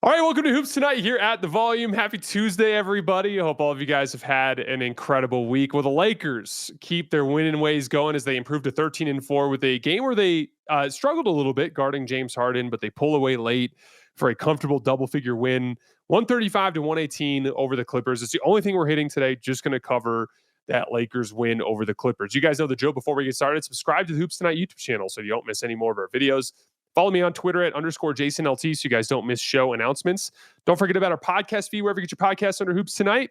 All right, welcome to Hoops Tonight here at The Volume. Happy Tuesday, everybody. I hope all of you guys have had an incredible week. Well, the Lakers keep their winning ways going as they improve to 13-4 with a game where they struggled a little bit guarding James Harden, but they pull away late for a comfortable double-figure win, 135-118 over the Clippers. It's the only thing we're hitting today. Just going to cover that Lakers win over the Clippers. You guys know the drill. Before we get started, subscribe to the Hoops Tonight YouTube channel so you don't miss any more of our videos. Follow me on Twitter at _JasonLT so you guys don't miss show announcements. Don't forget about our podcast feed wherever you get your podcasts under Hoops Tonight.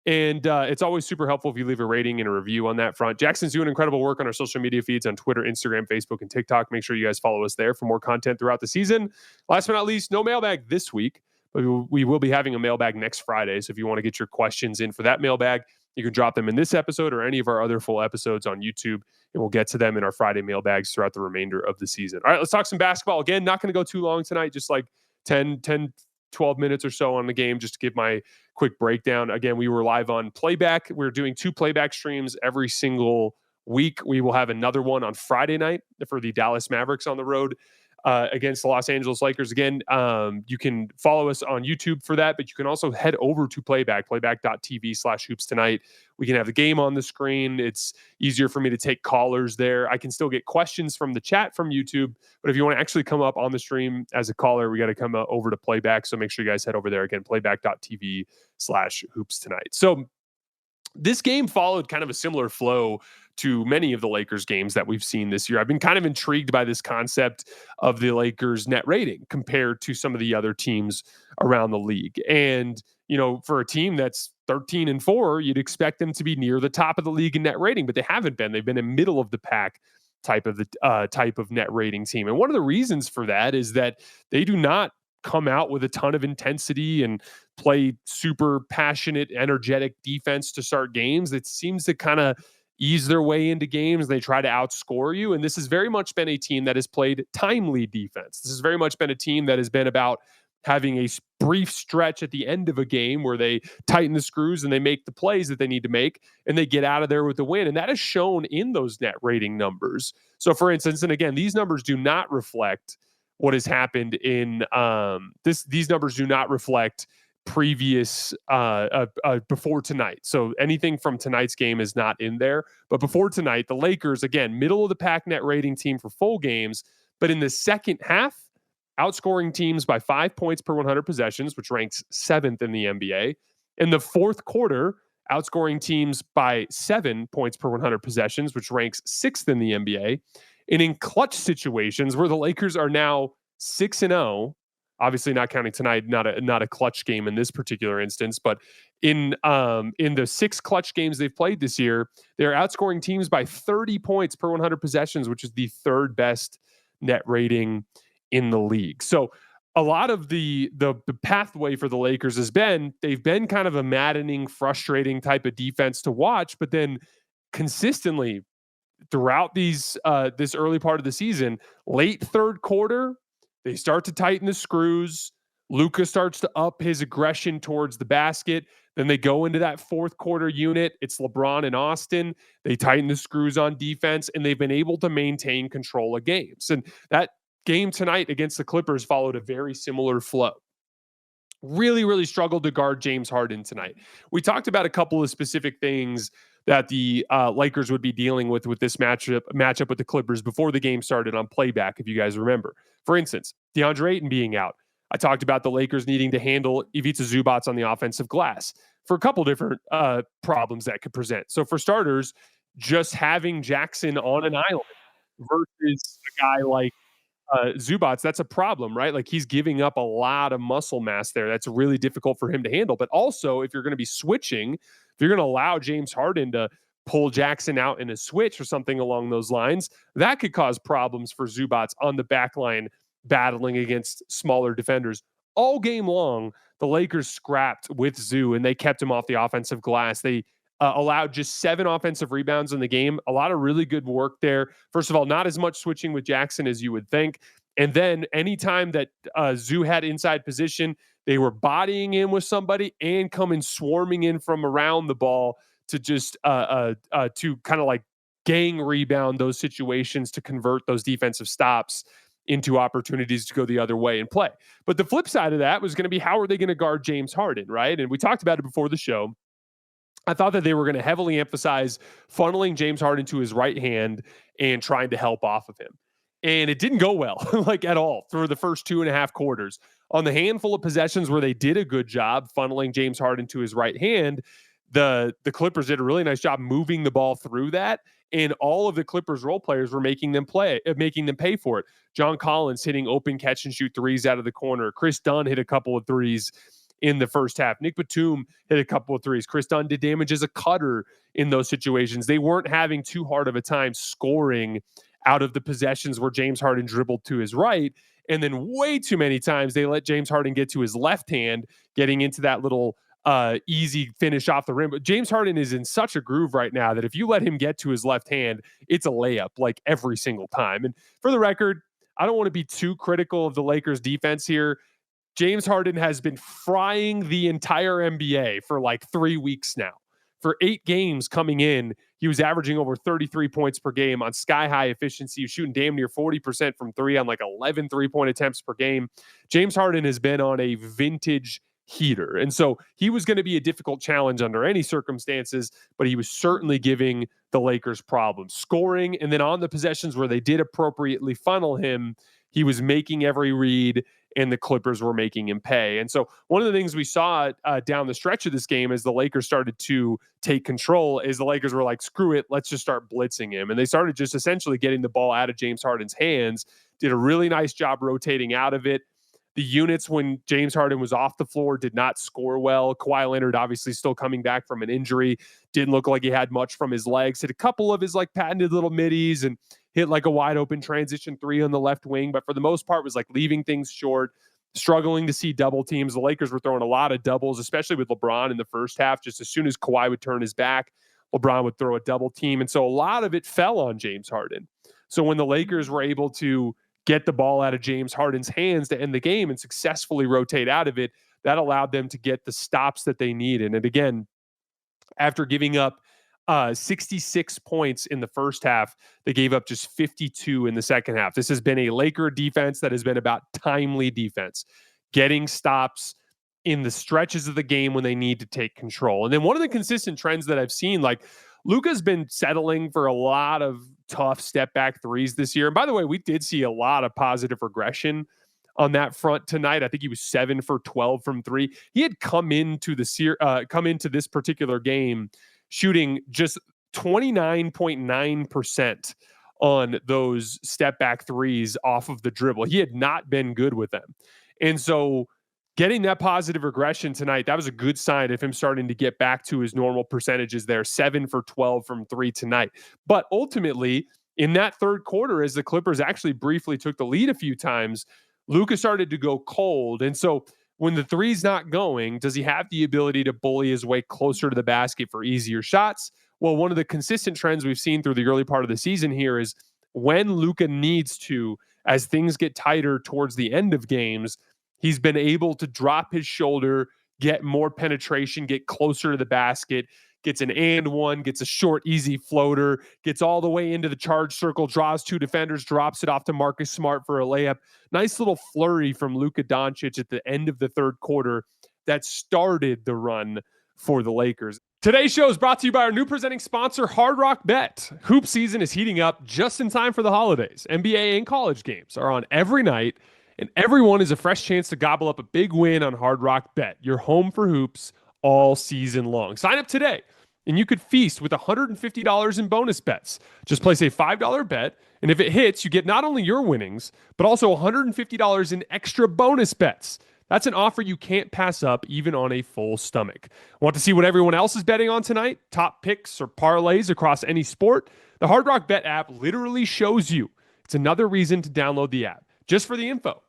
And it's always super helpful if you leave a rating and a review on that front. Jackson's doing incredible work on our social media feeds on Twitter, Instagram, Facebook, and TikTok. Make sure you guys follow us there for more content throughout the season. Last but not least, no mailbag this week, but we will be having a mailbag next Friday. So if you want to get your questions in for that mailbag, you can drop them in this episode or any of our other full episodes on YouTube, and we'll get to them in our Friday mailbags throughout the remainder of the season. All right, let's talk some basketball. Again, not going to go too long tonight, just like 10, 12 minutes or so on the game, just to give my quick breakdown. Again, we were live on playback. We're doing 2 playback streams every single week. We will have another one on Friday night for the Dallas Mavericks on the road against the Los Angeles Lakers. Again, you can follow us on YouTube for that, but you can also head over to playback.tv/hoops tonight. We can have the game on the screen. It's easier for me to take callers there. I can still get questions from the chat from YouTube, but if you want to actually come up on the stream as a caller, we got to come over to playback. So make sure you guys head over there again, playback.tv/hoops tonight. So this game followed kind of a similar flow to many of the Lakers games that we've seen this year. I've been kind of intrigued by this concept of the Lakers net rating compared to some of the other teams around the league. And, you know, for a team that's 13-4, you'd expect them to be near the top of the league in net rating, but they haven't been. They've been a middle of the pack type of net rating team. And one of the reasons for that is that they do not come out with a ton of intensity and play super passionate, energetic defense to start games. It seems to kind of ease their way into games. They try to outscore you. And this has very much been a team that has played timely defense. This has very much been a team that has been about having a brief stretch at the end of a game where they tighten the screws and they make the plays that they need to make and they get out of there with the win. And that is shown in those net rating numbers. So for instance, and again, these numbers do not reflect what has happened in these numbers do not reflect previous before tonight. So anything from tonight's game is not in there. But before tonight, the Lakers, again, middle of the pack net rating team for full games, but in the second half, outscoring teams by 5 points per 100 possessions, which ranks 7th in the NBA. In the fourth quarter, outscoring teams by 7 points per 100 possessions, which ranks 6th in the NBA. And in clutch situations where the Lakers are now 6-0, obviously not counting tonight, not a clutch game in this particular instance, but in the 6 clutch games they've played this year, they're outscoring teams by 30 points per 100 possessions, which is the 3rd best net rating in the league. So a lot of the pathway for the Lakers has been, they've been kind of a maddening, frustrating type of defense to watch, but then consistently throughout this early part of the season, late third quarter, they start to tighten the screws. Luka starts to up his aggression towards the basket. Then they go into that fourth quarter unit. It's LeBron and Austin. They tighten the screws on defense, and they've been able to maintain control of games. And that game tonight against the Clippers followed a very similar flow. Really, really struggled to guard James Harden tonight. We talked about a couple of specific things that the Lakers would be dealing with this matchup with the Clippers before the game started on playback, if you guys remember. For instance, DeAndre Ayton being out. I talked about the Lakers needing to handle Ivica Zubac on the offensive glass for a couple different problems that could present. So for starters, just having Jackson on an island versus a guy like Zubac, that's a problem, right? Like he's giving up a lot of muscle mass there. That's really difficult for him to handle. But also, if you're going to be switching, if you're going to allow James Harden to pull Jackson out in a switch or something along those lines, that could cause problems for Zubac on the back line battling against smaller defenders. All game long, the Lakers scrapped with Zoo and they kept him off the offensive glass. They allowed just 7 offensive rebounds in the game. A lot of really good work there. First of all, not as much switching with Jackson as you would think. And then anytime that Zoo had inside position, they were bodying in with somebody and coming swarming in from around the ball to just to kind of like gang rebound those situations to convert those defensive stops into opportunities to go the other way and play. But the flip side of that was going to be, how are they going to guard James Harden, right? And we talked about it before the show. I thought that they were going to heavily emphasize funneling James Harden to his right hand and trying to help off of him. And it didn't go well, like at all, through the first 2.5 quarters. On the handful of possessions where they did a good job funneling James Harden to his right hand, the Clippers did a really nice job moving the ball through that. And all of the Clippers role players were making them pay for it. John Collins hitting open catch and shoot threes out of the corner. Chris Dunn hit a couple of threes in the first half. Nick Batum hit a couple of threes. Chris Dunn did damage as a cutter in those situations. They weren't having too hard of a time scoring out of the possessions where James Harden dribbled to his right. And then way too many times they let James Harden get to his left hand, getting into that little easy finish off the rim. But James Harden is in such a groove right now that if you let him get to his left hand, it's a layup like every single time. And for the record, I don't want to be too critical of the Lakers defense here. James Harden has been frying the entire NBA for like 3 weeks now. For 8 games coming in, he was averaging over 33 points per game on sky-high efficiency. He was shooting damn near 40% from three on like 11 three-point attempts per game. James Harden has been on a vintage heater. And so he was going to be a difficult challenge under any circumstances, but he was certainly giving the Lakers problems. Scoring, and then on the possessions where they did appropriately funnel him, he was making every read, and the Clippers were making him pay. And so one of the things we saw down the stretch of this game as the Lakers started to take control is the Lakers were like, screw it, let's just start blitzing him. And they started just essentially getting the ball out of James Harden's hands, did a really nice job rotating out of it. The units when James Harden was off the floor did not score well. Kawhi Leonard obviously still coming back from an injury. Didn't look like he had much from his legs. Hit a couple of his like patented little middies and hit like a wide open transition 3 on the left wing. But for the most part was like leaving things short, struggling to see double teams. The Lakers were throwing a lot of doubles, especially with LeBron in the first half. Just as soon as Kawhi would turn his back, LeBron would throw a double team. And so a lot of it fell on James Harden. So when the Lakers were able to get the ball out of James Harden's hands to end the game and successfully rotate out of it, that allowed them to get the stops that they needed. And again, after giving up 66 points in the first half, they gave up just 52 in the second half. This has been a Laker defense that has been about timely defense, getting stops in the stretches of the game when they need to take control. And then one of the consistent trends that I've seen, like Luka's been settling for a lot of tough step back threes this year. And by the way, we did see a lot of positive regression on that front tonight. I think he was 7 for 12 from 3. He had come into this particular game shooting just 29.9% on those step back threes off of the dribble. He had not been good with them. And so getting that positive regression tonight, that was a good sign of him starting to get back to his normal percentages there. 7 for 12 from 3 tonight. But ultimately, in that third quarter, as the Clippers actually briefly took the lead a few times, Luka started to go cold. And so when the three's not going, does he have the ability to bully his way closer to the basket for easier shots? Well, one of the consistent trends we've seen through the early part of the season here is when Luka needs to, as things get tighter towards the end of games, he's been able to drop his shoulder, get more penetration, get closer to the basket, gets an and one, gets a short, easy floater, gets all the way into the charge circle, draws 2 defenders, drops it off to Marcus Smart for a layup. Nice little flurry from Luka Doncic at the end of the third quarter that started the run for the Lakers. Today's show is brought to you by our new presenting sponsor, Hard Rock Bet. Hoop season is heating up just in time for the holidays. NBA and college games are on every night, and everyone is a fresh chance to gobble up a big win on Hard Rock Bet, your home for hoops all season long. Sign up today, and you could feast with $150 in bonus bets. Just place a $5 bet, and if it hits, you get not only your winnings, but also $150 in extra bonus bets. That's an offer you can't pass up, even on a full stomach. Want to see what everyone else is betting on tonight? Top picks or parlays across any sport? The Hard Rock Bet app literally shows you. It's another reason to download the app, just for the info.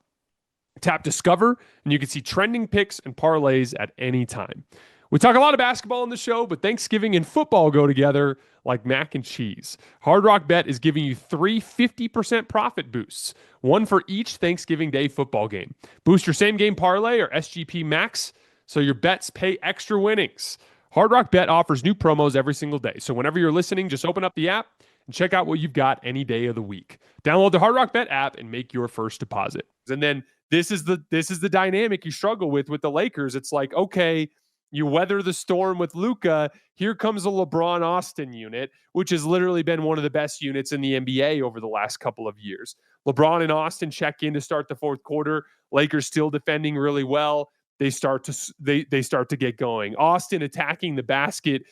Tap Discover, and you can see trending picks and parlays at any time. We talk a lot of basketball on the show, but Thanksgiving and football go together like mac and cheese. Hard Rock Bet is giving you 3 50% profit boosts, one for each Thanksgiving Day football game. Boost your same game parlay or SGP Max so your bets pay extra winnings. Hard Rock Bet offers new promos every single day. So whenever you're listening, just open up the app and check out what you've got any day of the week. Download the Hard Rock Bet app and make your first deposit. And then this is the dynamic you struggle with the Lakers. It's like, okay, you weather the storm with Luka. Here comes a LeBron Austin unit, which has literally been one of the best units in the NBA over the last couple of years. LeBron and Austin check in to start the fourth quarter. Lakers still defending really well. They start to get going. Austin attacking the basket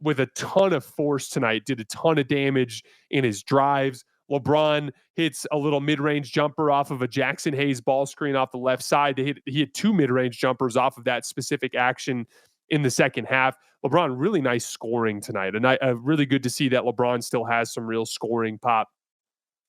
with a ton of force tonight, did a ton of damage in his drives. LeBron hits a little mid-range jumper off of a Jackson Hayes ball screen off the left side. He hit two mid-range jumpers off of that specific action in the second half. LeBron, really nice scoring tonight. And really good to see that LeBron still has some real scoring pop.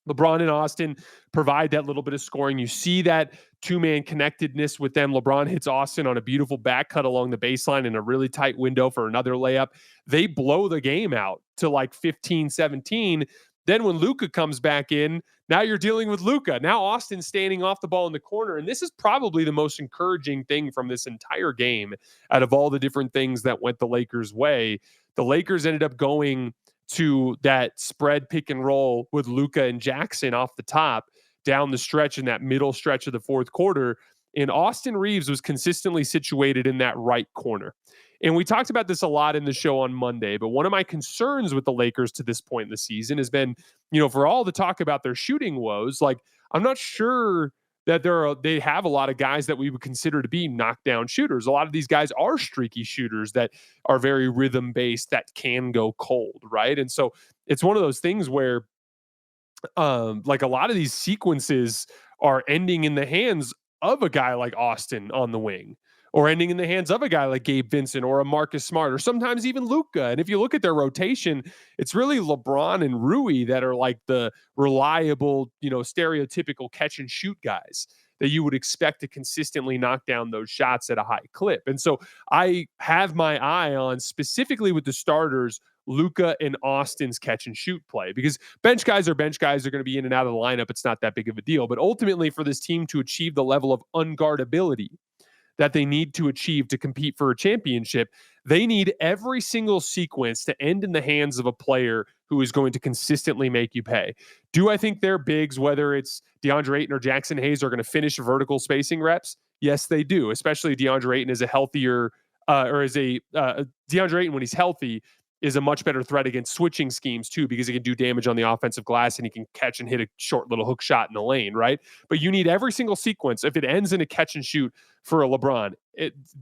LeBron and Austin provide that little bit of scoring. You see that two-man connectedness with them. LeBron hits Austin on a beautiful back cut along the baseline in a really tight window for another layup. They blow the game out to like 15-17. Then when Luka comes back in, now you're dealing with Luka. Now Austin's standing off the ball in the corner. And this is probably the most encouraging thing from this entire game out of all the different things that went the Lakers' way. The Lakers ended up going to that spread pick and roll with Luka and Jackson off the top down the stretch in that middle stretch of the fourth quarter. And Austin Reaves was consistently situated in that right corner. And we talked about this a lot in the show on Monday, but one of my concerns with the Lakers to this point in the season has been, for all the talk about their shooting woes, like I'm not sure that they have a lot of guys that we would consider to be knockdown shooters. A lot of these guys are streaky shooters that are very rhythm based, that can go cold, right? And so it's one of those things where like a lot of these sequences are ending in the hands of a guy like Austin on the wing, or ending in the hands of a guy like Gabe Vincent or a Marcus Smart, or sometimes even Luka. And if you look at their rotation, it's really LeBron and Rui that are like the reliable, stereotypical catch and shoot guys that you would expect to consistently knock down those shots at a high clip. And so I have my eye on, specifically with the starters, Luka and Austin's catch and shoot play, because bench guys are going to be in and out of the lineup. It's not that big of a deal. But ultimately, for this team to achieve the level of unguardability that they need to achieve to compete for a championship, they need every single sequence to end in the hands of a player who is going to consistently make you pay. Do I think their bigs, whether it's DeAndre Ayton or Jackson Hayes, are going to finish vertical spacing reps? Yes, they do, especially DeAndre Ayton is a healthier, DeAndre Ayton, when he's healthy, is a much better threat against switching schemes too, because he can do damage on the offensive glass and he can catch and hit a short little hook shot in the lane, right? But you need every single sequence. If it ends in a catch and shoot for a LeBron,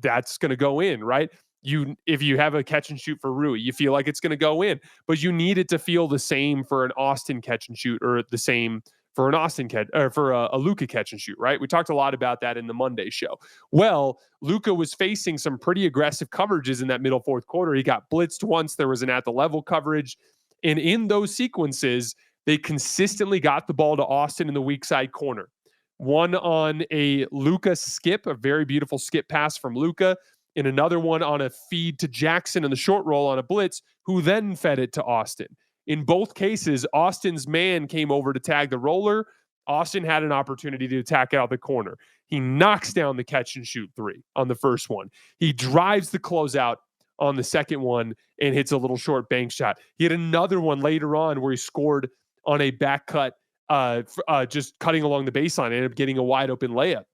that's going to go in, right? If you have a catch and shoot for Rui, you feel like it's going to go in, but you need it to feel the same for an Austin catch and shoot, or the same for an Austin catch, or for a Luka catch and shoot, right? We talked a lot about that in the Monday show. Well, Luka was facing some pretty aggressive coverages in that middle fourth quarter. He got blitzed once. There was an at the level coverage. And in those sequences, they consistently got the ball to Austin in the weak side corner. One on a Luka skip, a very beautiful skip pass from Luka, and another one on a feed to Jackson in the short roll on a blitz, who then fed it to Austin. In both cases, Austin's man came over to tag the roller. Austin had an opportunity to attack out the corner. He knocks down the catch and shoot three on the first one. He drives the closeout on the second one and hits a little short bank shot. He had another one later on where he scored on a back cut, just cutting along the baseline, and ended up getting a wide open layup.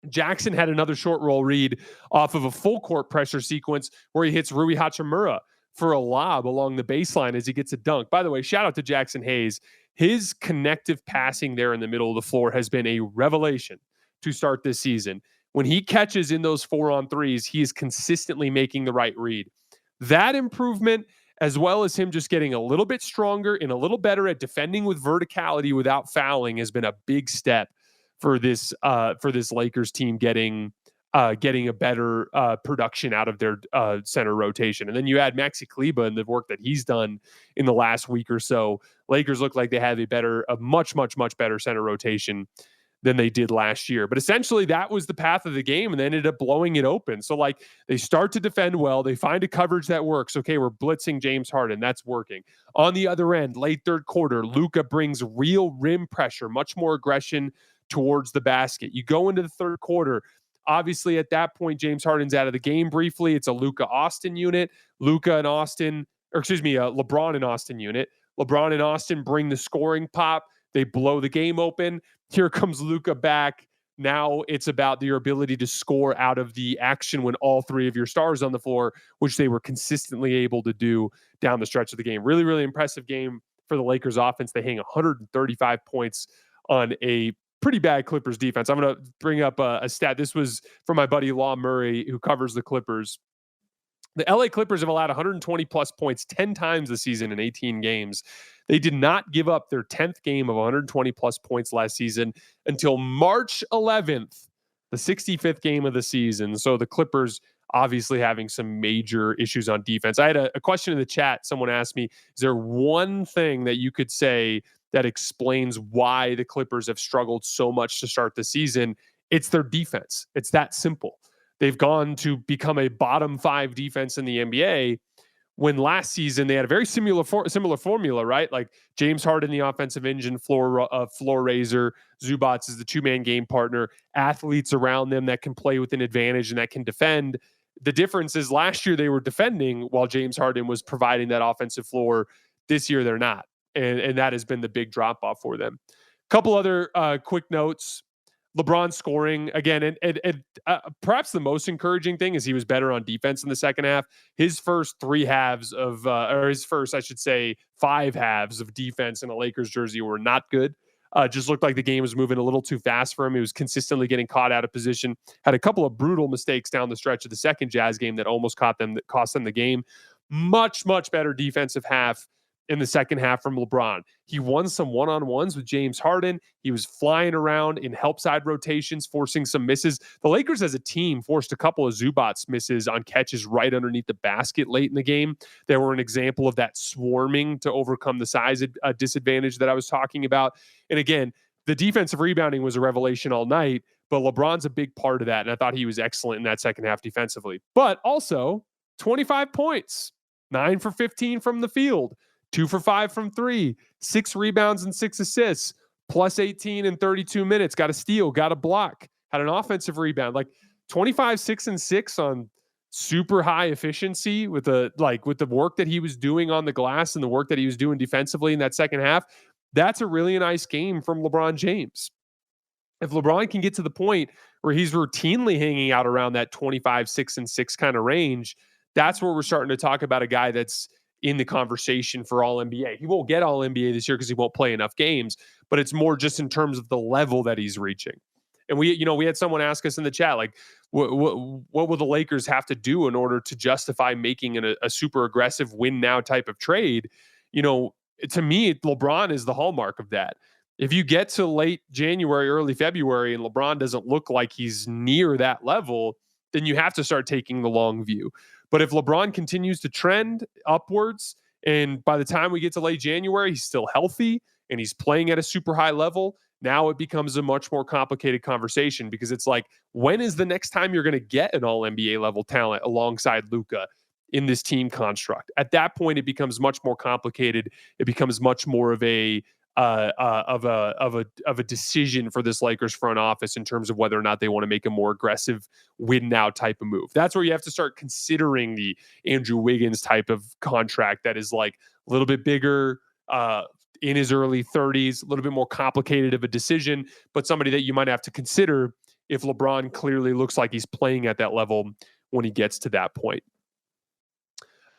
Jackson had another short roll read off of a full court pressure sequence where he hits Rui Hachimura for a lob along the baseline as he gets a dunk. By the way, shout out to Jackson Hayes. His connective passing there in the middle of the floor has been a revelation to start this season. When he catches in those 4-on-3s, he is consistently making the right read. That improvement, as well as him just getting a little bit stronger and a little better at defending with verticality without fouling, has been a big step for this Lakers team getting a better production out of their center rotation. And then you add Maxi Kleber and the work that he's done in the last week or so. Lakers look like they have a much, much, much better center rotation than they did last year. But essentially that was the path of the game, and they ended up blowing it open. So like, they start to defend well. They find a coverage that works. Okay, we're blitzing James Harden. That's working. On the other end, late third quarter, Luka brings real rim pressure, much more aggression towards the basket. You go into the third quarter, obviously at that point, James Harden's out of the game briefly. It's a LeBron and Austin unit. LeBron and Austin bring the scoring pop. They blow the game open. Here comes Luka back. Now it's about your ability to score out of the action when all three of your stars on the floor, which they were consistently able to do down the stretch of the game. Really, really impressive game for the Lakers offense. They hang 135 points on a pretty bad Clippers defense. I'm going to bring up a stat. This was from my buddy Law Murray, who covers the Clippers. The LA Clippers have allowed 120 plus points 10 times this season in 18 games. They did not give up their 10th game of 120 plus points last season until March 11th, the 65th game of the season. So the Clippers obviously having some major issues on defense. I had a question in the chat. Someone asked me, is there one thing that you could say that explains why the Clippers have struggled so much to start the season? It's their defense. It's that simple. They've gone to become a bottom 5 defense in the NBA when last season they had a very similar formula, right? Like James Harden, the offensive engine, floor raiser. Zubats is the 2-man game partner. Athletes around them that can play with an advantage and that can defend. The difference is last year they were defending while James Harden was providing that offensive floor. This year they're not. And that has been the big drop-off for them. Couple other quick notes. LeBron scoring again, and perhaps the most encouraging thing is he was better on defense in the second half. His first 3 halves of, or his first, I should say, 5 halves of defense in a Lakers jersey were not good. Just looked like the game was moving a little too fast for him. He was consistently getting caught out of position. Had a couple of brutal mistakes down the stretch of the second Jazz game that almost cost them the game. Much better defensive half in the second half from LeBron. He won some one-on-ones with James Harden. He was flying around in help side rotations, forcing some misses. The Lakers as a team forced a couple of Zubats misses on catches right underneath the basket late in the game. They were an example of that swarming to overcome the size disadvantage that I was talking about. And again, the defensive rebounding was a revelation all night, but LeBron's a big part of that. And I thought he was excellent in that second half defensively. But also 25 points, 9 for 15 from the field. 2 for 5 from 3, 6 rebounds and 6 assists, plus 18 in 32 minutes, got a steal, got a block, had an offensive rebound, like 25, 6 and 6 on super high efficiency with the work that he was doing on the glass and the work that he was doing defensively in that second half. That's a really nice game from LeBron James. If LeBron can get to the point where he's routinely hanging out around that 25, 6 and 6 kind of range, that's where we're starting to talk about a guy that's in the conversation for all NBA. He won't get all NBA this year because he won't play enough games, but it's more just in terms of the level that he's reaching. And we had someone ask us in the chat, like, what will the Lakers have to do in order to justify making a super aggressive win now type of trade? To me, LeBron is the hallmark of that. If you get to late January, early February, and LeBron doesn't look like he's near that level, then you have to start taking the long view. But if LeBron continues to trend upwards, and by the time we get to late January, he's still healthy and he's playing at a super high level, now it becomes a much more complicated conversation because it's like, when is the next time you're going to get an all NBA level talent alongside Luka in this team construct? At that point, it becomes much more complicated. It becomes much more of a decision for this Lakers front office in terms of whether or not they want to make a more aggressive win now type of move. That's where you have to start considering the Andrew Wiggins type of contract that is like a little bit bigger, in his early 30s, a little bit more complicated of a decision, but somebody that you might have to consider if LeBron clearly looks like he's playing at that level when he gets to that point.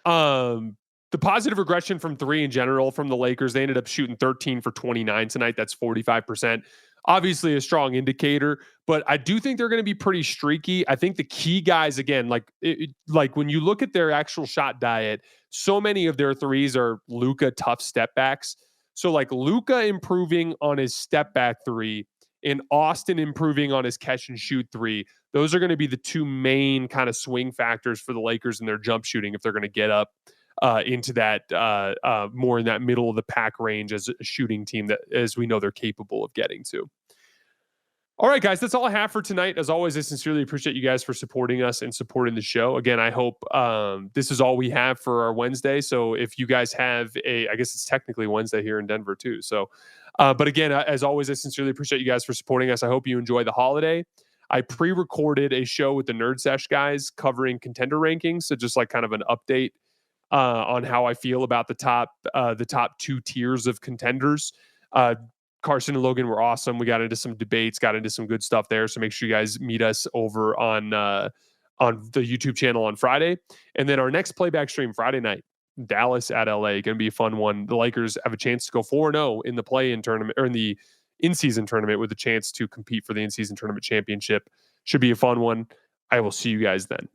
The positive regression from 3 in general from the Lakers, they ended up shooting 13 for 29 tonight. That's 45%. Obviously a strong indicator, but I do think they're going to be pretty streaky. I think the key guys, again, like when you look at their actual shot diet, so many of their threes are Luka tough step backs. So like Luka improving on his step back 3 and Austin improving on his catch and shoot 3. Those are going to be the 2 main kind of swing factors for the Lakers in their jump shooting if they're going to get up into that more in that middle of the pack range as a shooting team that, as we know, they're capable of getting to. All right, guys, that's all I have for tonight. As always, I sincerely appreciate you guys for supporting us and supporting the show. Again, I hope this is all we have for our Wednesday. So if you guys have I guess it's technically Wednesday here in Denver too. So, but again, as always, I sincerely appreciate you guys for supporting us. I hope you enjoy the holiday. I pre-recorded a show with the Nerd Sesh guys covering contender rankings. So just like kind of an update on how I feel about the top two tiers of contenders. Carson and Logan were awesome. We got into some debates, got into some good stuff there. So make sure you guys meet us over on the YouTube channel on Friday. And then our next playback stream Friday night, Dallas at LA, going to be a fun one. The Lakers have a chance to go 4-0 in the play-in tournament, or in the in-season tournament, with a chance to compete for the in-season tournament championship. Should be a fun one. I will see you guys then.